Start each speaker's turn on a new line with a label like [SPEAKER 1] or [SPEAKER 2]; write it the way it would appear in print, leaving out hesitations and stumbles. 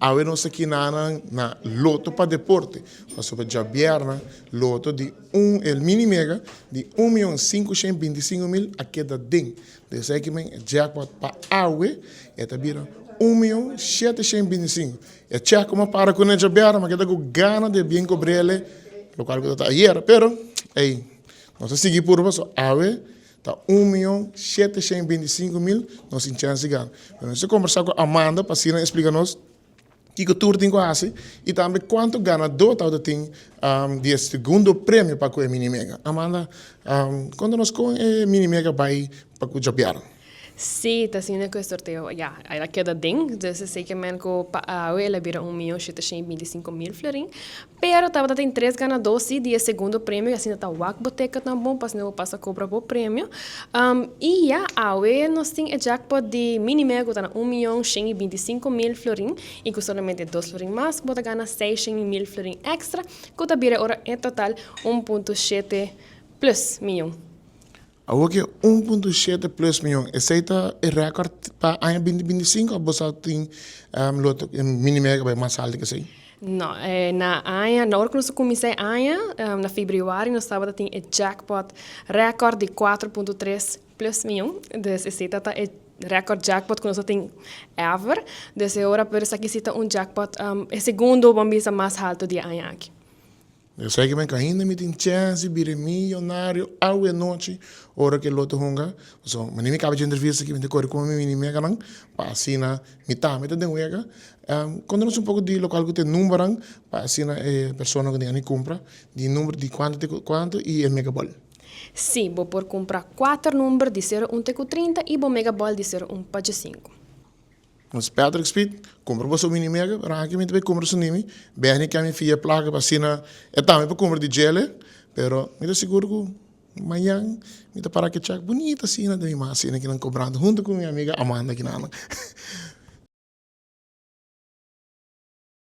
[SPEAKER 1] Awe não aqui na loto para deporte. Nós vamos já bierna loto de el mini mega de 1.525.000 a cada ding. Desse aqui men jackpot para Awe e tabira 1.725. E check como para com a bierna, mas que dá gana de bem cobrele, lo qual que está ayer, pero ei, nós seguimos por você. Awe tá 1.725.000 nós sem chance de ganhar. Nós conversar com a Amanda para explicar-nos que tour tem quase e também quanto ganador tá tem de segundo prêmio para o mini mega. Amanda, quando nós com o mini mega vai para o Jabiar.
[SPEAKER 2] Sí, está haciendo que sorteo, ya, ahí queda ding, entonces sé que me han ele vira 1.725.000 florin, pero estava tem 3 ganadores de segundo prêmio, assim tá o boteca tão bom, para não passa cobra o prêmio, e já, nós tem o jackpot de mini mega, tá na 1.125.000 florin, e com somente 2 florin mais, bota ganha 600.000 florin extra, que tá vira ora em total 1.7 plus milhão.
[SPEAKER 1] Agora 1.7 plus milhão. Esse é o recorde para a 2025 ou você tem loto mini mega vai mais alto que isso?
[SPEAKER 2] Não, na hora que nós comecei a na fevereiro, nós estávamos tendo o jackpot recorde de 4.3 plus milhão. Esse é o recorde jackpot que nós temos ever. Dessa hora, por isso aqui está jackpot, o segundo bombisa mais alto de ano aqui.
[SPEAKER 1] Eu sei que ainda me tem chance de vir milionário ao noite, hora que loto honga. So, mas nem me cabe de entrevista que me decore com meu mini mega não, para assim na metade de wega. Quando nós pouco de local que tem número, para assim na pessoa que tem compra, de número de quanto e o mega ball.
[SPEAKER 2] Sim, vou por comprar 4 números de 0 1 teco 30 e o mega ball de 0 1 para 5.
[SPEAKER 1] Ons Patrick Speed, compra você o mini mega, ranking me também compra o nome, bem que a minha filha placa para cima, é também para comprar de gel, pero me dá seguro que amanhã me dá para que check bonita assim, na minha mãe, assim, que não cobrando junto com minha amiga Amanda aqui na